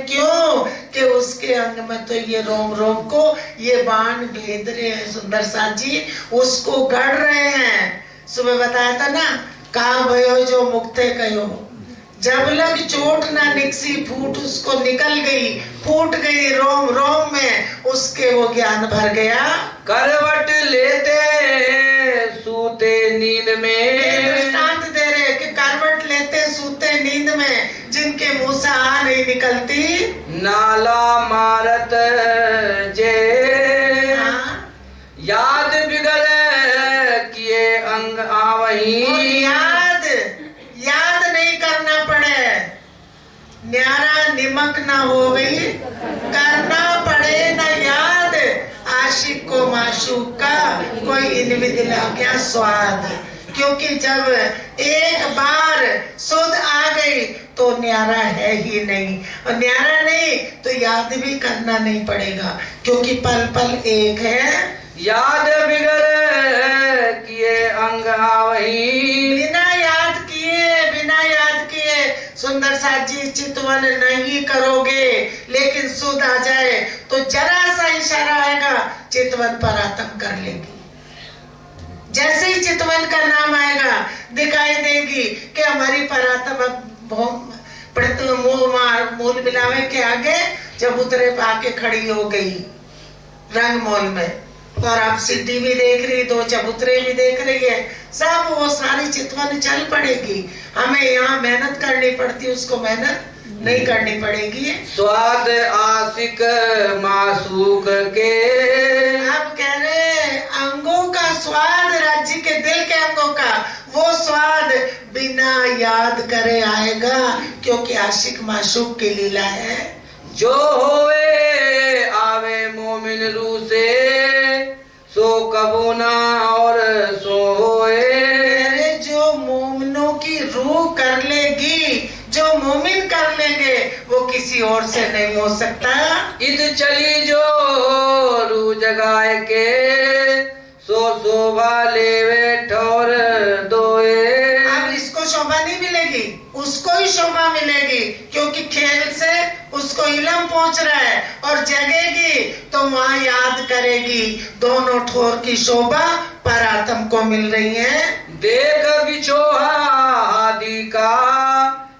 क्यों कि उसके अंग में तो ये रोम रोम को ये बाण भेद रहे हैं सुंदर साथ जी, उसको गढ़ रहे हैं। सुबह बताया था ना, कहा भयो जो मुक्ते कहो, जब लग चोट ना निकसी फूट उसको निकल गई, फूट गई रोम रोम में, उसके वो ज्ञान भर गया। करवट लेते सूते नींद में। दृष्टांत दे रहे कि करवट लेते सूते नींद में, जिनके मुंह से आ नहीं निकलती, नाला मारत जे याद बिगड़ किए अंग आवही। याद नहीं करना पड़े, न्यारा निमक ना हो गई, करना पड़े ना याद, आशिक को माशूक का कोई इनमें दिला क्या स्वाद। क्योंकि जब एक बार सुध आ गई तो न्यारा है ही नहीं, और न्यारा नहीं तो याद भी करना नहीं पड़ेगा, क्योंकि पल पल एक है। याद बिगड़ किए अंग आवही। बिना याद किए सुंदर साथ जी चितवन नहीं करोगे, लेकिन सुध आ जाए तो जरा सा इशारा आएगा, चितवन पर आत्म कर लेगी। जैसे ही चितवन का नाम आएगा दिखाई देगी कि हमारी परात्म मूल मिलावे के आगे चबूतरे पे आके खड़ी हो गई रंग मॉल में, और आप सीढ़ी भी देख रही, दो चबूतरे भी देख रही है, सब वो सारी चितवन चल पड़ेगी। हमें यहाँ मेहनत करनी पड़ती, उसको मेहनत नहीं करनी पड़ेगी। स्वाद आशिक मासूक के। अब कह रहे अंगों का स्वाद, राज्य के दिल के अंगों का वो स्वाद बिना याद करे आएगा, क्योंकि आशिक माशूक की लीला है। जो होवे आवे मोमिन रू से सो कबू ना और सो होए। जो मोमिनों की रूह कर लेगी, जो मोमिन कर लेंगे, वो किसी और से नहीं हो सकता। इत चली जो रू जगाए के सो शोभा लेवे ठौर दोए। अब इसको शोभा नहीं मिलेगी, उसको ही शोभा मिलेगी, क्योंकि खेल से उसको इलम पहुंच रहा है, और जगेगी तो वहां याद करेगी। दोनों ठोर की शोभा परात्म को मिल रही है। देख बिछोहा आदि का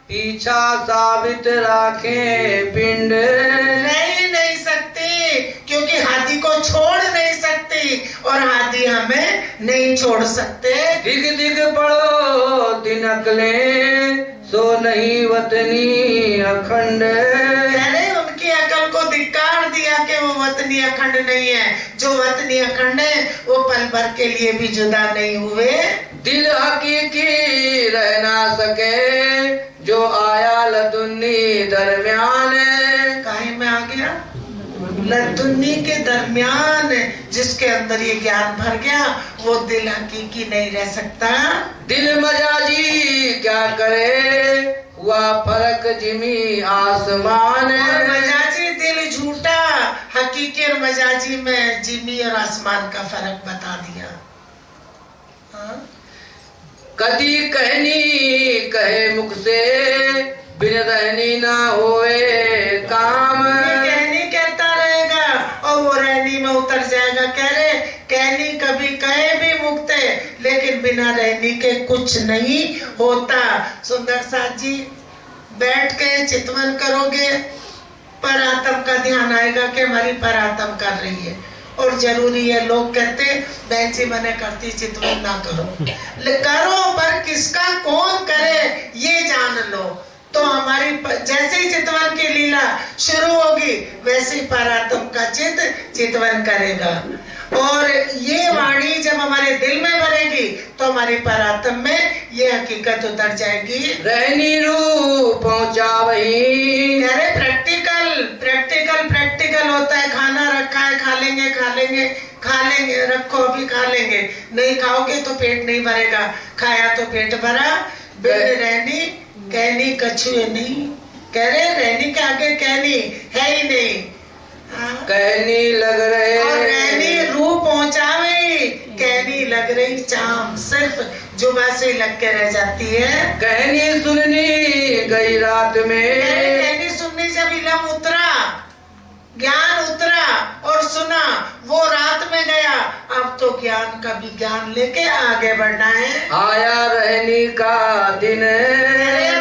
पीछा साबित राखे पिंड। नहीं सकती, क्योंकि हाथी को छोड़ नहीं सकती, और हाथी हमें नहीं छोड़ सकते। दिग दिग पढ़ो दिन अकले सो नहीं वतनी अखंड। उनकी अकल को धिक्कार दिया कि वो वतनी अखंड नहीं है। जो वतनी अखंड है वो पल भर के लिए भी जुदा नहीं हुए। दिल हकीकी रह ना सके जो आया लदुन्नी दरमियान। काहे में आ गया? लदुन्नी के दरमियान, जिसके अंदर ये ज्ञान भर गया, वो दिल हकीकी नहीं रह सकता। दिल मजाजी क्या करे हुआ फर्क जिमी आसमान। और मजाजी दिल झूठा, हकीकी और मजाजी में जिमी और आसमान का फर्क बता दिया। हाँ? कदी कहनी कहे मुख से बिन रहनी ना होए काम। कहनी कहता रहेगा और वो रहनी में उतर जाएगा। कह रहे कहनी कभी कहे भी मुक्त है, लेकिन बिना रहनी के कुछ नहीं होता। सुंदर साथ जी बैठ के चितवन करोगे, परात्म का ध्यान आएगा कि हमारी परात्म कर रही है। और जरूरी है, लोग कहते बहन जी मैंने करती चितवन ना करो, करो पर किसका कौन करे ये जान लो। तो हमारी जैसे ही चितवन की लीला शुरू होगी, वैसे ही परात्म का चितवन करेगा। और ये वाणी जब हमारे दिल में भरेगी तो हमारी परात्म में ये हकीकत उतर जाएगी। रहनी रूह पहुंचा वही। अरे प्रैक्टिकल प्रैक्टिकल प्रैक्टिकल होता है। खाना रखा है, खा लेंगे खा लेंगे खा लेंगे, रखो अभी खा लेंगे, नहीं खाओगे तो पेट नहीं भरेगा, खाया तो पेट भरा। बिन रहनी कहनी कछुए नहीं, कह रहे रहनी के आगे कहनी है ही नहीं। कहनी लग रहे और रहनी रूह पहुंचावे, कहनी लग रही चाम, सिर्फ जुबा से लग के रह जाती है। कहनी सुननी गई रात में। कहनी सुननी जब इलम उतरा, ज्ञान उतरा और सुना, वो रात में गया। अब तो ज्ञान का भी ज्ञान लेके आगे बढ़ना है। आया रहनी का दिन।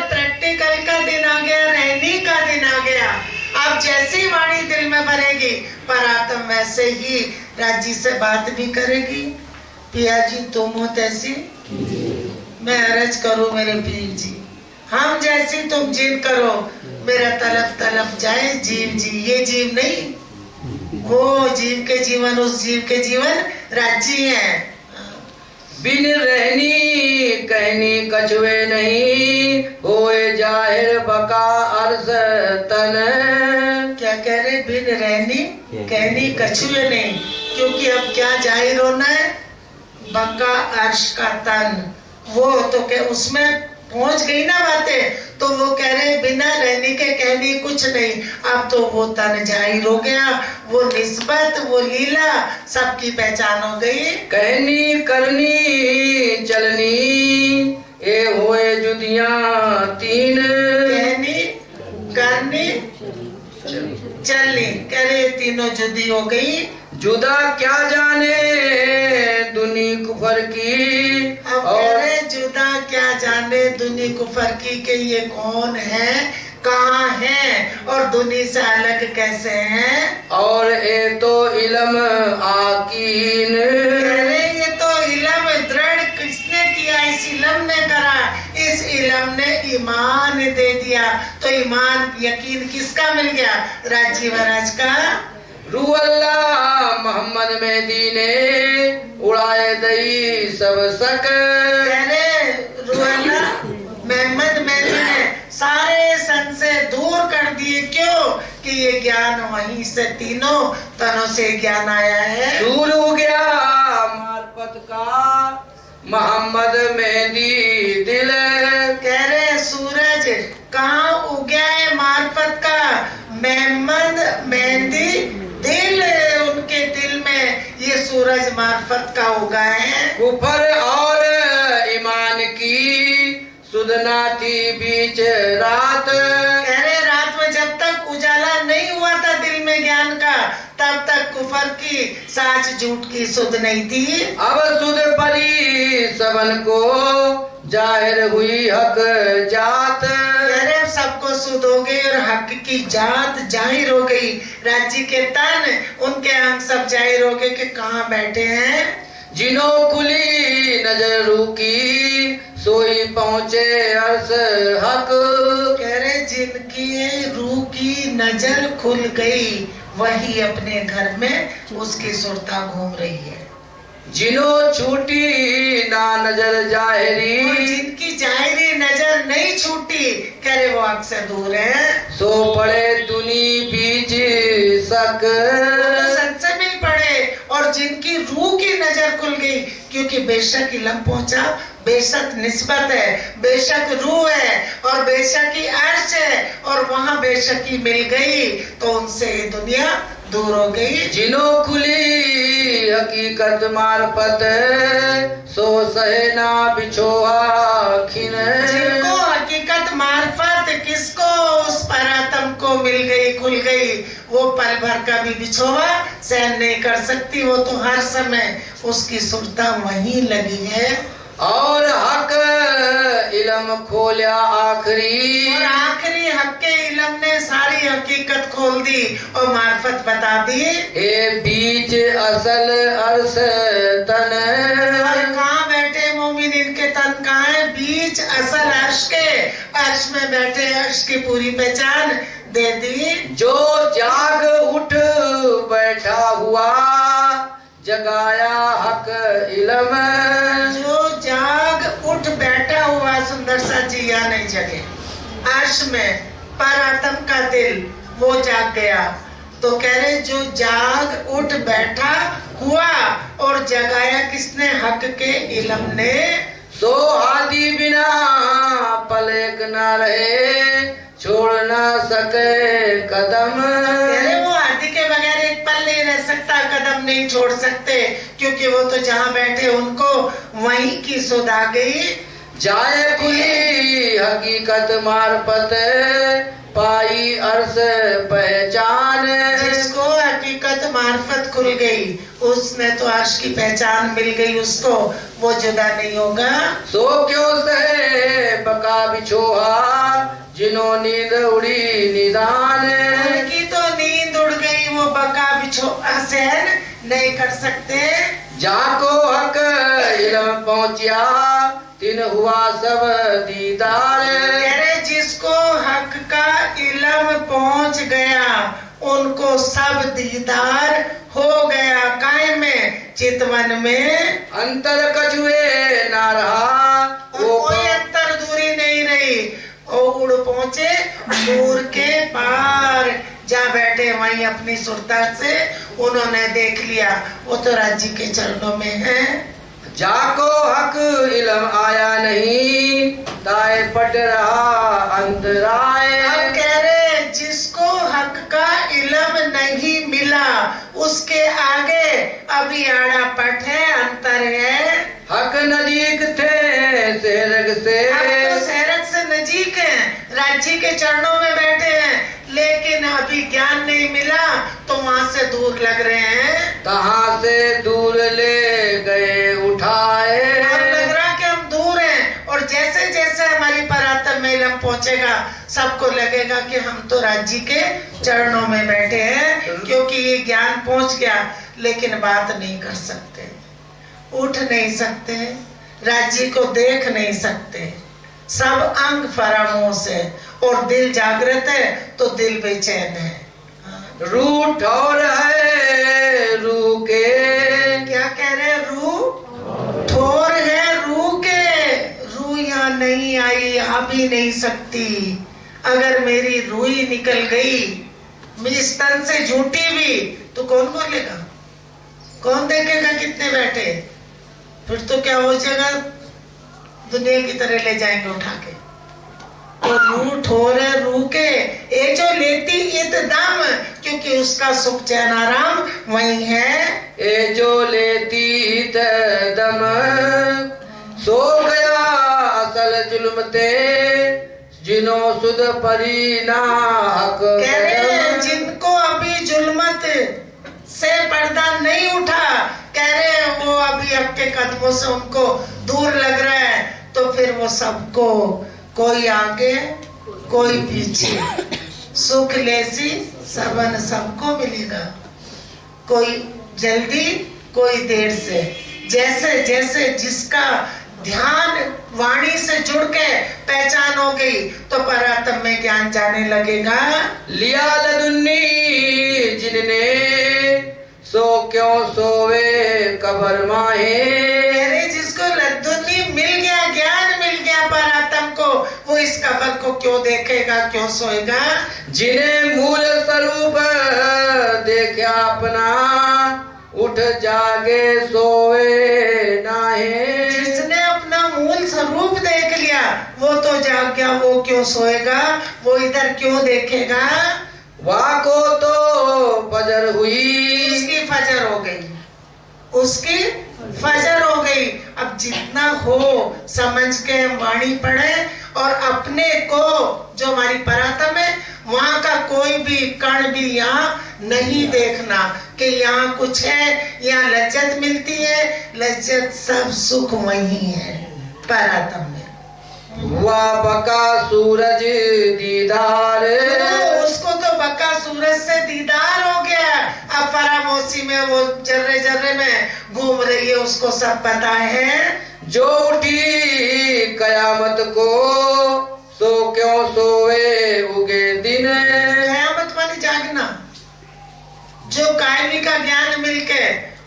प्रैक्टिकल का दिन आ गया, रहनी का दिन आ गया। अब जैसी वाणी दिल में भरेगी, पर आत्म वैसे ही राजी से बात भी करेगी। पिया जी तुम हो तैसी, मैं अरज करूं मेरे पीर जी, हम जैसी तुम जिन करो, मेरा तलफ तलफ जाए जीव जी। ये जीव नहीं, वो जीव के जीवन, उस जीव के जीवन राज्य है। बिन रहनी कहनी कछुए नहीं, होए जाहिर बका अर्ज तन। क्या कह रहे? बिन रहनी कहनी कछुए नहीं, क्योंकि अब क्या जाहिर होना है? बका अर्श का तन। वो तो क्या उसमें पहुंच गई ना बातें, तो वो कह रहे बिना रहने के कहनी कुछ नहीं। अब तो वो तन जाहिर हो गया, वो निस्बत, वो लीला सबकी पहचान हो गई। कहनी करनी चलनी, ए होए जुदियां तीन। कहनी करनी चलनी, कह रहे तीनों जुदी हो गई। जुदा क्या जाने दुनी कुफर की। अब कह रहे जुदा क्या जाने दुनी कुफर की, के ये कौन है, कहाँ है और दुनी से अलग कैसे हैं। और ए तो इलम आकीन। कह रहे ये तो इलम दृढ़ किसने किया? इस इलम ने करा, इस इलम ने ईमान दे दिया। तो ईमान यकीन किसका मिल गया? राजी महाराज का। रू अल्लाह मोहम्मद में दीने, उड़ाए दई सब शक। मोहम्मद मेहदी ने सारे सन से दूर कर दिए। क्यों? कि ये ज्ञान वहीं से, तीनों तनों से ज्ञान आया है। दूर हो गया मार्फत का मोहम्मद मेहदी दिल। कह रहे सूरज कहाँ उगया है मार्फत का? मोहम्मद मेहदी दिल, उनके दिल में ये सूरज मार्फत का उगा है। कुफर और ईमान की सुधना थी बीच रात। कह रहे रात में जब तक उजाला नहीं हुआ था दिल में ज्ञान का, तब तक कुफर की साच झूठ की सुध नहीं थी। अब सुध परी सबन को जाहिर हुई हक जात। सबको सुध हो गई और हक की जात जाहिर हो गई। राज्य के तन, उनके अंग सब जाहिर हो गए कि कहाँ बैठे हैं। जिन्हों खुली नजर रुकी, सोई पहुँचे अर्श हक। कह रहे जिनकी रूह की नजर खुल गई, वही अपने घर में उसकी सुरता घूम रही है। जिन्हों छूटी ना नजर जाहिरी, और जिनकी जाहिरी नजर नहीं छूटी, कह रहे वो हक से दूर है। सो पड़े दुनी बीच शक। तो सच से भी पड़े। और जिनकी रूह की नजर खुल गई, क्योंकि बेशक इलम पहुंचा, बेशक निस्बत है, बेशक रूह है और बेशक ही अर्श है, और वहाँ बेशक ही मिल गई, तो उनसे ये दुनिया दूर हो गई। जिन्हों खुली हकीकत मार्फत, सो सहे ना बिछोहा खिन। जिनको हकीकत मार्फत, किसको? उस परातम को मिल गई, खुल गई, वो पल भर का भी बिछोवा सहन नहीं कर सकती। वो तो हर समय उसकी सुरता वहीं लगी है। और हक इलम खोलिया आखिरी, और आखिरी हक के इलम ने सारी हकीकत खोल दी और मार्फत बता दी। ए बीच असल अर्श तन। और कहाँ बैठे मोमिन, इनके तन कहाँ है? बीच असल अर्श के, अर्श में बैठे, अर्श की पूरी पहचान दे दी। जो जाग उठ बैठा हुआ, जगाया हक इलम। जो जाग उठ बैठा जगे। अर्श में परात्म का दिल वो जाग गया। तो कह रहे जो जाग उठ बैठा हुआ और जगाया किसने? हक के इल्म ने। सो हादी बिना पलक न रहे, छोड़ न सके कदम। अरे वो हाथी के बगैर एक पल नहीं रह सकता, कदम नहीं छोड़ सकते, क्योंकि वो तो जहाँ बैठे उनको वहीं की सुध आ गई। जाए खुली हकीकत मार्फत, पाई अर्श पहचान। जिसको हकीकत मार्फत खुल गई उसने तो अर्श की पहचान मिल गई, उसको वो जुदा नहीं होगा। सो क्यों सहे बका बिछोहा, जिन्हों नींद उड़ी निदान। उनकी तो नींद उड़ गई, वो बका बिछोहा सहन नहीं कर सकते। जाको हक इल्म पहुंचिया, तिन हुआ सब दीदार। जिसको हक का इल्म पहुंच गया उनको सब दीदार हो गया। काय में? चितवन में। अंतर कछुए ना रहा, वो कोई अंतर दूरी नहीं रही, और उड़ पहुंचे नूर के पार। जहाँ बैठे वहीं अपनी सुरता से उन्होंने देख लिया, वो तो राज्य के चरणों में है। जाको हक इल्म आया नहीं, ताए पट रहा अंतराय। अब कह रहे जिसको हक का इल्म नहीं मिला उसके आगे अभी आड़ा पट है, अंतर है। हक नजीक थे सेरग से, अब तो सेरग से नजीक है, राज्य के चरणों में बैठे हैं, लेकिन अभी ज्ञान नहीं मिला तो वहाँ से दूर लग रहे हैं। तहाँ से दूर ले गए उठाए। अब लग रहा कि हम दूर हैं, और जैसे जैसे हमारी परात्म में इल्म पहुंचेगा सबको लगेगा कि हम तो राज्य के चरणों में बैठे हैं, क्योंकि ये ज्ञान पहुंच गया, लेकिन बात नहीं कर सकते, उठ नहीं सकते, राज्य को देख नहीं सकते, सब अंग फरामों से, और दिल जागृत है तो दिल बेचैन है। रू ठौर है रू के, क्या कह रहे हैं? रू ठोर है रू के। रू यहाँ नहीं आई, आ भी नहीं सकती। अगर मेरी रूई निकल गई, मेरी स्तन से झूठी भी, तो कौन बोलेगा? कौन देखेगा कितने बैठे? फिर तो क्या हो जाएगा, दुनिया की तरह ले जाएंगे उठा के। तो रू ठोर है रू के, ये जो लेती इत दम, क्योंकि उसका सुख चैन आराम वही है। ए जो लेती इत दम, सो गया असल जुल्मते, जिन्हों सुध परी ना हक। कह रहे हैं जिनको अभी जुल्मत से पर्दा नहीं उठा, कह रहे हैं वो अभी आपके कदमों से उनको दूर लग रहा है, तो फिर वो सबको, कोई आगे कोई पीछे, सुख लेसी सबन सबको मिलेगा, कोई जल्दी कोई देर से। जैसे जैसे जिसका ध्यान वाणी से जुड़ के पहचान हो गई तो परात्म में ज्ञान जाने लगेगा। लिया लदुन्नी जिनने, सो क्यों सोवे कबर माहे। अरे जिसको लद्दुन्नी मिल गया, ज्ञान मिल गया परात्म को, वो इस कबर को क्यों देखेगा, क्यों सोएगा। जिन्हें मूल स्वरूप देखा अपना, उठ जागे सोए नाहे। जिसने अपना मूल स्वरूप देख लिया वो तो जाग गया, वो क्यों सोएगा, वो इधर क्यों देखेगा। वाह को तो फजर हुई, उसकी फजर हो गई, उसकी फजर हो गई। अब जितना हो समझ के वाणी पढ़े, और अपने को जो हमारी परात्म है वहाँ का कोई भी कण भी यहाँ नहीं देखना कि यहाँ कुछ है, यहाँ लज्जत मिलती है, लज्जत सब सुख वही है परात्म में। हुआ बका सूरज दीदार, तो उसको तो बका सूरज से दीदार हो गया। अब फरामोशी में वो जर्रे जर्रे में घूम रही है, उसको सब पता है। जो उठी कयामत को, सो क्यों सोए उगे दिन। कयामत माने जागना। जो कायमी का ज्ञान मिलके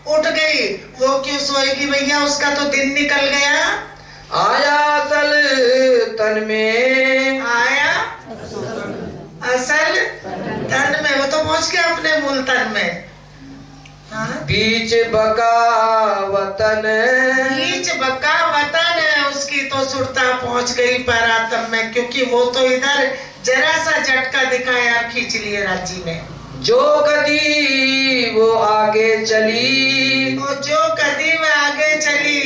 उठ गई वो क्यों सोएगी भैया, उसका तो दिन निकल गया। आया असल तन में, पहुंच गया अपने मुल्तान में। हाँ? बीच बका वतन, बीच बका वतन है उसकी तो सुरता पहुंच गई परातम में, क्योंकि वो तो इधर जरा सा झटका दिखाया, खींच लिए राज्य में। जो कदी वो आगे चली, तो जो कदी वो आगे चली,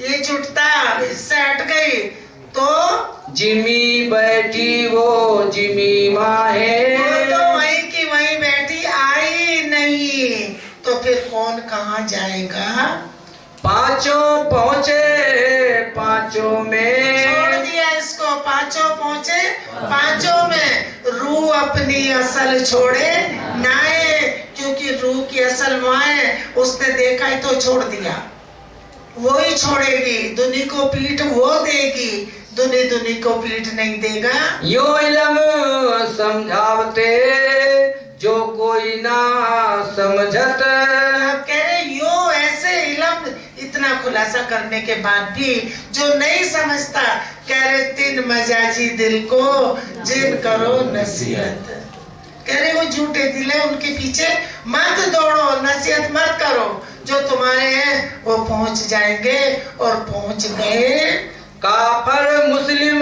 ये छुटता इससे हट गई तो जिमी बैठी वो जिमी माहे, तो वहीं की वहीं बैठी, आई नहीं तो फिर कौन कहाँ जाएगा। पांचों पहुँचे पांचों में, छोड़ दिया इसको, पांचों पहुंचे पांचों में। रूह अपनी असल छोड़े नाए, क्योंकि रूह की असल वहाँ है, उसने देखा ही तो छोड़ दिया, वो ही छोड़ेगी। दुनी को पीठ वो देगी, दुनी को पीठ नहीं देगा। यो इलम समझावते जो कोई ना समझत, कह रहे यो ऐसे इलम इतना खुलासा करने के बाद भी जो नहीं समझता, कह रहे तीन मजाजी दिल को जिन करो नसीहत। कह रहे वो झूठे दिल है, उनके पीछे मत दौड़ो, नसीहत मत करो, जो तुम्हारे हैं वो पहुंच जाएंगे और पहुंच गए। काफर मुस्लिम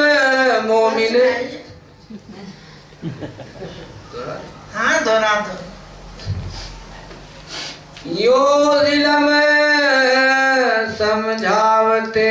मोमिन, हाँ दोहरा दो। यो इलम समझावते